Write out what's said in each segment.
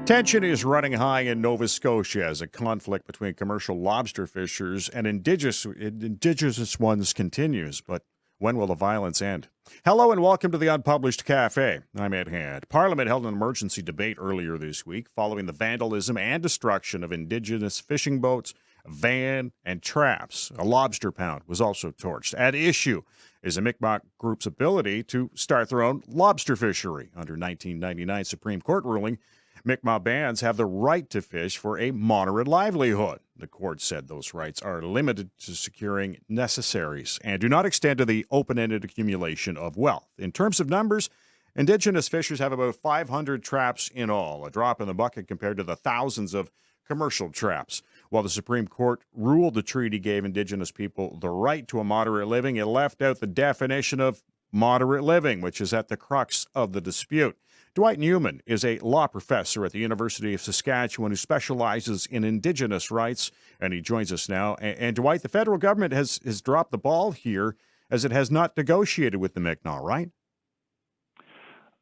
Tension is running high in Nova Scotia as a conflict between commercial lobster fishers and indigenous ones continues. But when will the violence end? Hello and welcome to the Unpublished Cafe. I'm Ed Hand. Parliament held an emergency debate earlier this week following the vandalism and destruction of Indigenous fishing boats, a van, and traps. A lobster pound was also torched. At issue is a Mi'kmaq group's ability to start their own lobster fishery. Under 1999 Supreme Court ruling, Mi'kmaq bands have the right to fish for a moderate livelihood. The court said those rights are limited to securing necessaries and do not extend to the open-ended accumulation of wealth. In terms of numbers, Indigenous fishers have about 500 traps in all, a drop in the bucket compared to the thousands of commercial traps. While the Supreme Court ruled the treaty gave Indigenous people the right to a moderate living, it left out the definition of moderate living, which is at the crux of the dispute. Dwight Newman is a law professor at the University of Saskatchewan who specializes in Indigenous rights, and he joins us now. And Dwight, the federal government has dropped the ball here as it has not negotiated with the Mi'kmaq, right?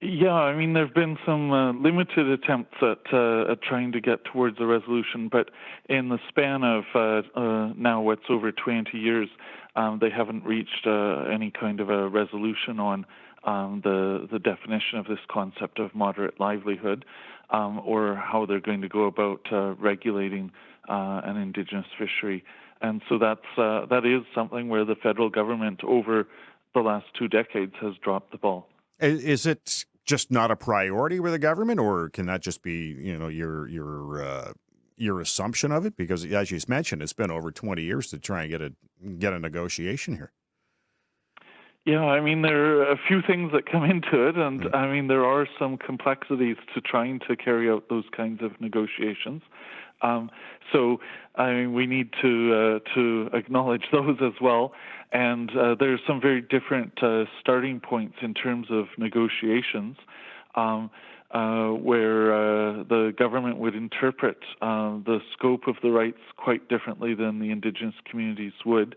Yeah, I mean, there have been some limited attempts at trying to get towards a resolution, but in the span of now what's over 20 years, they haven't reached any kind of a resolution on the definition of this concept of moderate livelihood, or how they're going to go about regulating an Indigenous fishery. And so that is something where the federal government over the last 2 decades has dropped the ball. Is it just not a priority with the government, or can that just be, your assumption of it? Because as you mentioned, it's been over 20 years to try and get a negotiation here. Yeah, I mean, there are a few things that come into it, and I mean, there are some complexities to trying to carry out those kinds of negotiations. So, I mean, we need to acknowledge those as well. And there's some very different starting points in terms of negotiations, where the government would interpret the scope of the rights quite differently than the Indigenous communities would.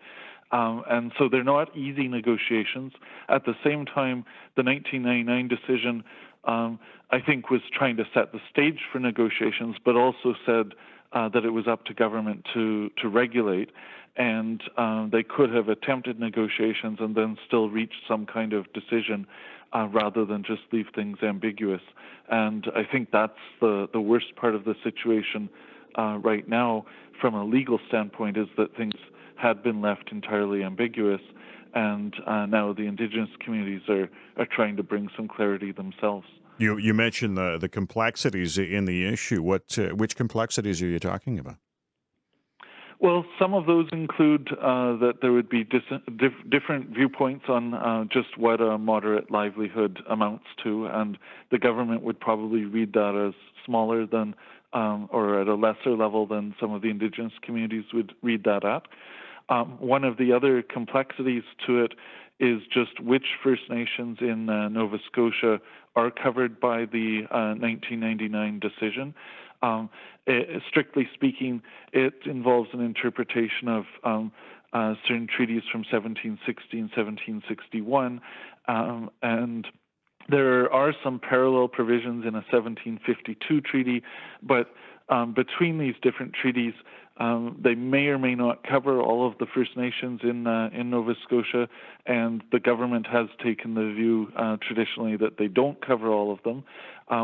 And so they're not easy negotiations. At the same time, the 1999 decision, I think, was trying to set the stage for negotiations, but also said that it was up to government to regulate. And they could have attempted negotiations and then still reached some kind of decision rather than just leave things ambiguous. And I think that's the worst part of the situation right now from a legal standpoint, is that things had been left entirely ambiguous, and now the Indigenous communities are trying to bring some clarity themselves. You mentioned the complexities in the issue. Which complexities are you talking about? Well, some of those include that there would be different viewpoints on just what a moderate livelihood amounts to, and the government would probably read that as smaller than or at a lesser level than some of the Indigenous communities would read that at. One of the other complexities to it is just which First Nations in Nova Scotia are covered by the 1999 decision. Strictly speaking, it involves an interpretation of certain treaties from 1760 and 1761, and there are some parallel provisions in a 1752 treaty, but between these different treaties, they may or may not cover all of the First Nations in Nova Scotia, and the government has taken the view traditionally that they don't cover all of them,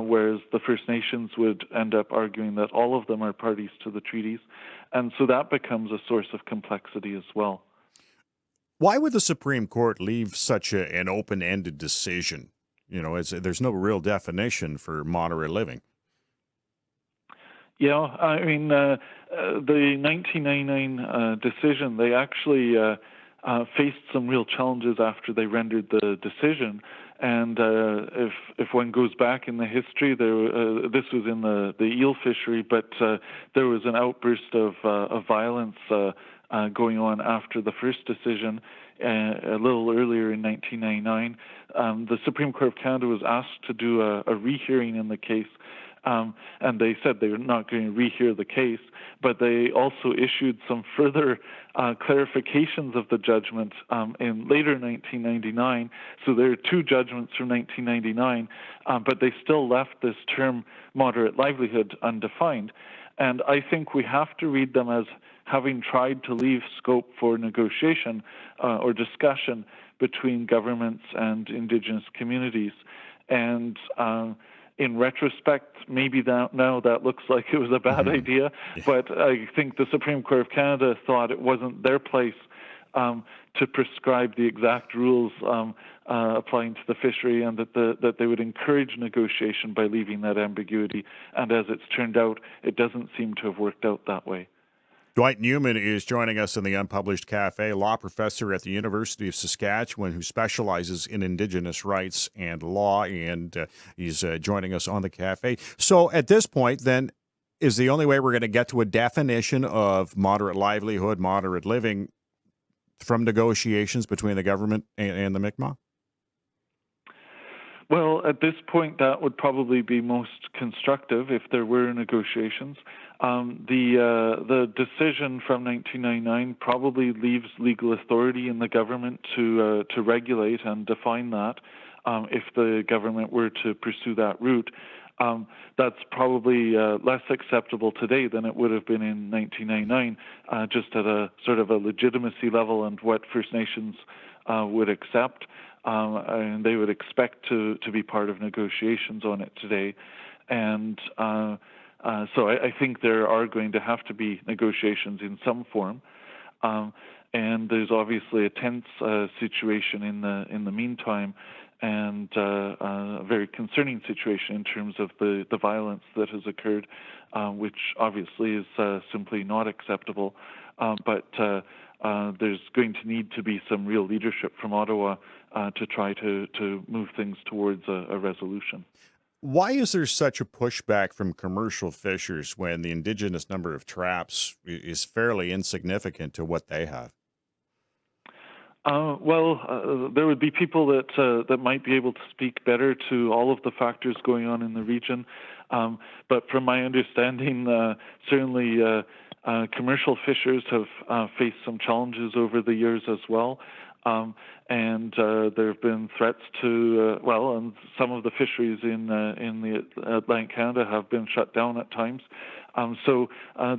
whereas the First Nations would end up arguing that all of them are parties to the treaties, and so that becomes a source of complexity as well. Why would the Supreme Court leave such an open-ended decision? There's no real definition for moderate living. Yeah, I mean, the 1999 decision, they actually faced some real challenges after they rendered the decision. And if one goes back in the history, this was in the eel fishery, but there was an outburst of violence going on after the first decision a little earlier in 1999. The Supreme Court of Canada was asked to do a rehearing in the case, and they said they were not going to rehear the case, but they also issued some further clarifications of the judgment in later 1999. So there are two judgments from 1999, but they still left this term moderate livelihood undefined. And I think we have to read them as having tried to leave scope for negotiation or discussion between governments and Indigenous communities. And in retrospect, maybe now that looks like it was a bad idea, but I think the Supreme Court of Canada thought it wasn't their place to prescribe the exact rules applying to the fishery, and that they would encourage negotiation by leaving that ambiguity. And as it's turned out, it doesn't seem to have worked out that way. Dwight Newman is joining us in the Unpublished Cafe, law professor at the University of Saskatchewan who specializes in Indigenous rights and law, and he's joining us on the cafe. So at this point, then, is the only way we're going to get to a definition of moderate livelihood, moderate living, from negotiations between the government and the Mi'kmaq? Well, at this point, that would probably be most constructive if there were negotiations. The decision from 1999 probably leaves legal authority in the government to regulate and define that. If the government were to pursue that route, that's probably less acceptable today than it would have been in 1999, just at a sort of a legitimacy level and what First Nations would accept. And they would expect to be part of negotiations on it today. And so I think there are going to have to be negotiations in some form. And there's obviously a tense situation in the meantime, and a very concerning situation in terms of the violence that has occurred, which obviously is simply not acceptable. But there's going to need to be some real leadership from Ottawa to try to move things towards a resolution. Why is there such a pushback from commercial fishers when the Indigenous number of traps is fairly insignificant to what they have? There would be people that might be able to speak better to all of the factors going on in the region. But from my understanding, certainly commercial fishers have faced some challenges over the years as well. And there have been threats to, and some of the fisheries in the Atlantic Canada have been shut down at times. So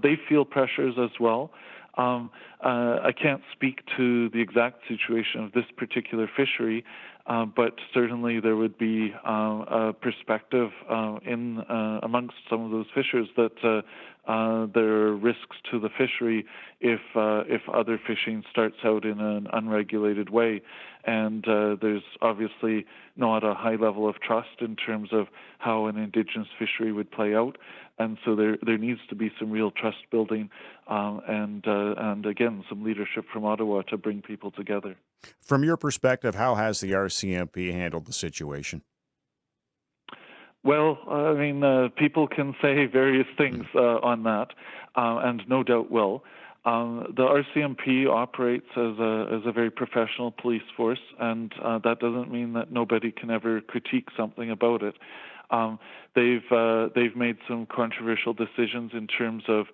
they feel pressures as well. I can't speak to the exact situation of this particular fishery, but certainly there would be a perspective amongst some of those fishers that there are risks to the fishery if other fishing starts out in an unregulated way. And there's obviously not a high level of trust in terms of how an Indigenous fishery would play out. And so there needs to be some real trust building and again, some leadership from Ottawa to bring people together. From your perspective, how has the Rcmp handled the situation? Well, I mean, people can say various things on that, and no doubt will. The Rcmp operates as a very professional police force, and that doesn't mean that nobody can ever critique something about it. They've made some controversial decisions in terms of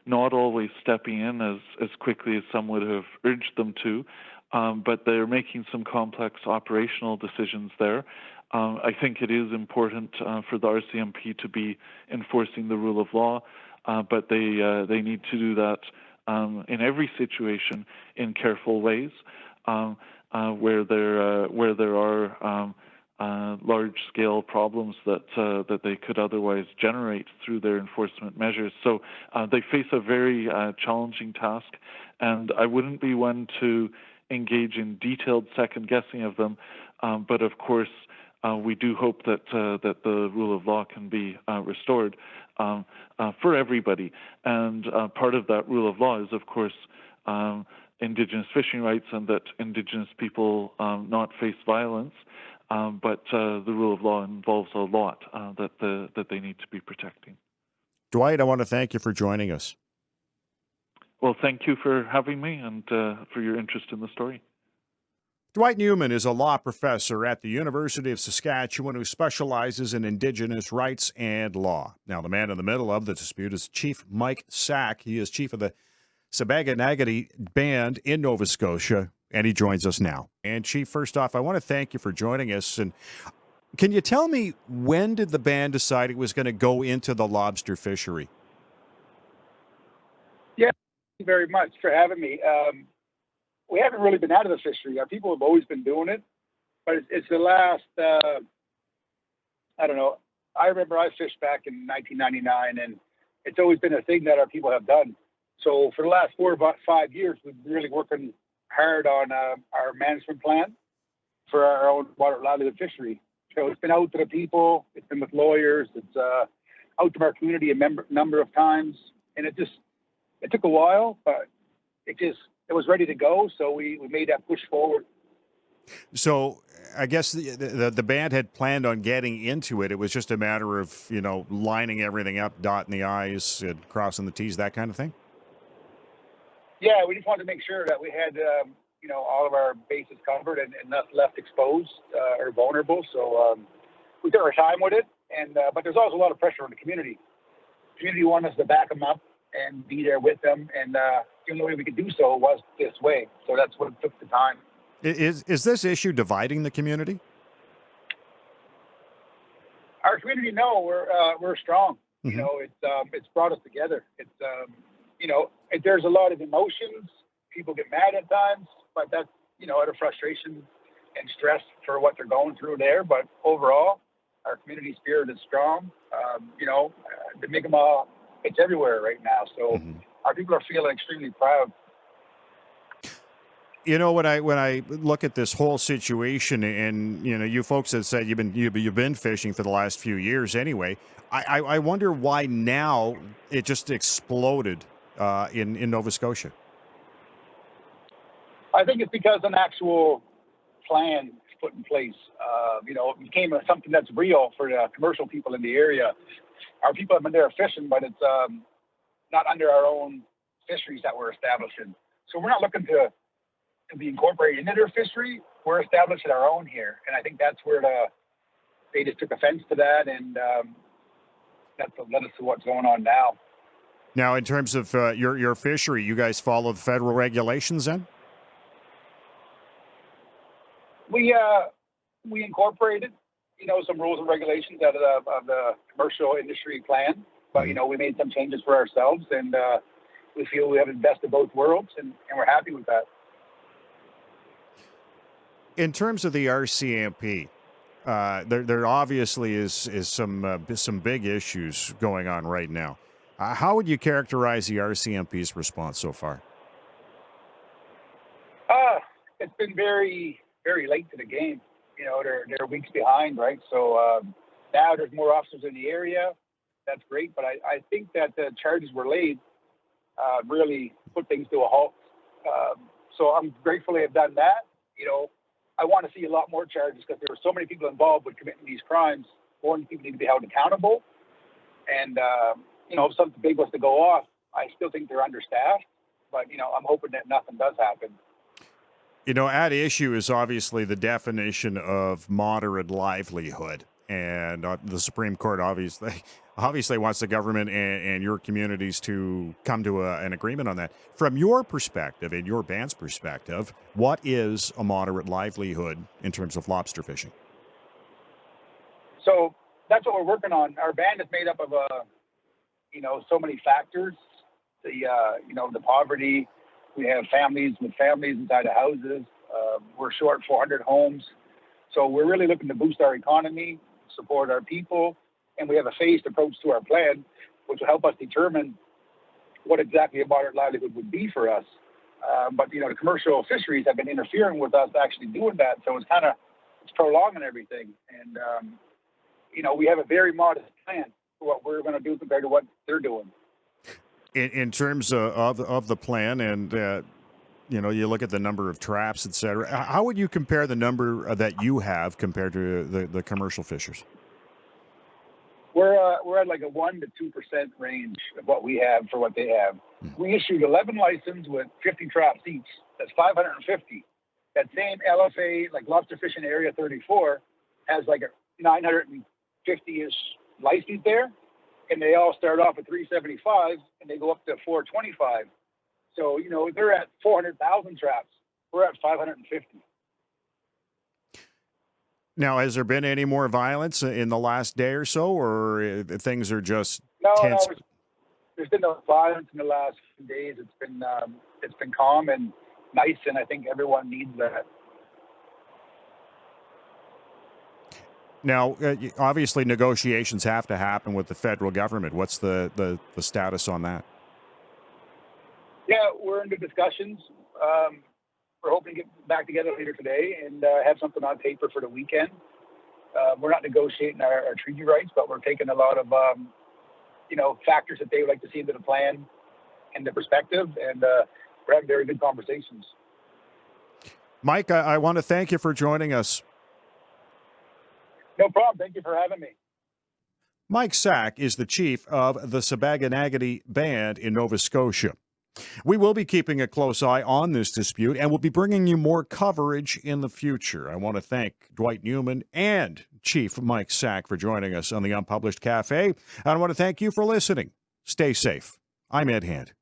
not always stepping in as quickly as some would have urged them to, but they're making some complex operational decisions there. I think it is important for the Rcmp to be enforcing the rule of law, but they need to do that in every situation in careful ways, where there are large-scale problems that they could otherwise generate through their enforcement measures. So they face a very challenging task, and I wouldn't be one to engage in detailed second-guessing of them, but of course we do hope that the rule of law can be restored for everybody. And part of that rule of law is, of course, Indigenous fishing rights and that Indigenous people not face violence. But the rule of law involves a lot that they need to be protecting. Dwight, I want to thank you for joining us. Well, thank you for having me and for your interest in the story. Dwight Newman is a law professor at the University of Saskatchewan who specializes in Indigenous rights and law. Now, the man in the middle of the dispute is Chief Mike Sack. He is chief of the Sipekne'katik band in Nova Scotia, and he joins us now. And Chief, first off, I want to thank you for joining us. And can you tell me, when did the band decide it was going to go into the lobster fishery? Yeah, thank you very much for having me. We haven't really been out of the fishery. Our people have always been doing it, but it's the last, I don't know. I remember I fished back in 1999, and it's always been a thing that our people have done. So for the last 4 or 5 years, we've been really working hard on our management plan for our own water livelihood fishery. So it's been out to the people, it's been with lawyers, it's out to our community a number of times, and it took a while, but it was ready to go, so we made that push forward. So I guess the band had planned on getting into it. It was just a matter of, lining everything up, dotting the I's and crossing the T's, that kind of thing? Yeah, we just wanted to make sure that we had, all of our bases covered and not left exposed or vulnerable. So we took our time with it, but there's also a lot of pressure on the community. The community wanted us to back them up and be there with them, and the only way we could do so was this way. So that's what took the time. Is this issue dividing the community? Our community, no, we're strong. Mm-hmm. It's brought us together. There's a lot of emotions. People get mad at times, but that's out of frustration and stress for what they're going through there. But overall, our community spirit is strong. The Mi'kmaq, it's everywhere right now. So our people are feeling extremely proud. When I look at this whole situation, and you folks have said you've been fishing for the last few years anyway, I wonder why now it just exploded in Nova Scotia. I think it's because an actual plan is put in place. It became something that's real for the commercial people in the area. Our people have been there fishing, but it's not under our own fisheries that we're establishing. So we're not looking to be incorporated into their fishery. We're establishing our own here, and I think that's where they just took offense to that, and that's what led us to what's going on now. Now, in terms of your fishery, you guys follow the federal regulations then? We incorporated, some rules and regulations out of the commercial industry plan, but we made some changes for ourselves, and we feel we have the best of both worlds, and we're happy with that. In terms of the Rcmp, there obviously is some big issues going on right now. How would you characterize the Rcmp's response so far? It's been very, very late to the game. They're weeks behind, right? So now there's more officers in the area. That's great, but I think that the charges were laid really put things to a halt. So I'm grateful they have done that. I want to see a lot more charges because there were so many people involved with committing these crimes. More people need to be held accountable. And, if something big was to go off, I still think they're understaffed. But, I'm hoping that nothing does happen. At issue is obviously the definition of moderate livelihood. And the Supreme Court obviously wants the government and your communities to come to an agreement on that. From your perspective and your band's perspective, what is a moderate livelihood in terms of lobster fishing? So that's what we're working on. Our band is made up of, so many factors. The poverty. We have families inside of houses. We're short 400 homes. So we're really looking to boost our economy, support our people, and we have a phased approach to our plan, which will help us determine what exactly a moderate livelihood would be for us. But the commercial fisheries have been interfering with us actually doing that, so it's prolonging everything. And we have a very modest plan for what we're going to do compared to what they're doing. In terms of the plan, and you look at the number of traps, et cetera, how would you compare the number that you have compared to the commercial fishers? We're at like a 1% to 2% range of what we have for what they have. We issued 11 licenses with 50 traps each. That's 550. That same LFA, like lobster fishing area 34, has like a 950-ish license there, and they all start off at 375 and they go up to 425. So, you know, they're at 400,000 traps. We're at 550. Now, has there been any more violence in the last day or so, or things are just No, tense? there's been no violence in the last few days. It's been calm and nice, and I think everyone needs that. Now, obviously, negotiations have to happen with the federal government. What's the status on that? Yeah, we're into discussions. We're hoping to get back together later today and have something on paper for the weekend. We're not negotiating our treaty rights, but we're taking a lot of, factors that they would like to see into the plan and the perspective, and we're having very good conversations. Mike, I want to thank you for joining us. No problem. Thank you for having me. Mike Sack is the chief of the Sipekne'katik band in Nova Scotia. We will be keeping a close eye on this dispute, and we'll be bringing you more coverage in the future. I want to thank Dwight Newman and Chief Mike Sack for joining us on the Unpublished Cafe. And I want to thank you for listening. Stay safe. I'm Ed Hand.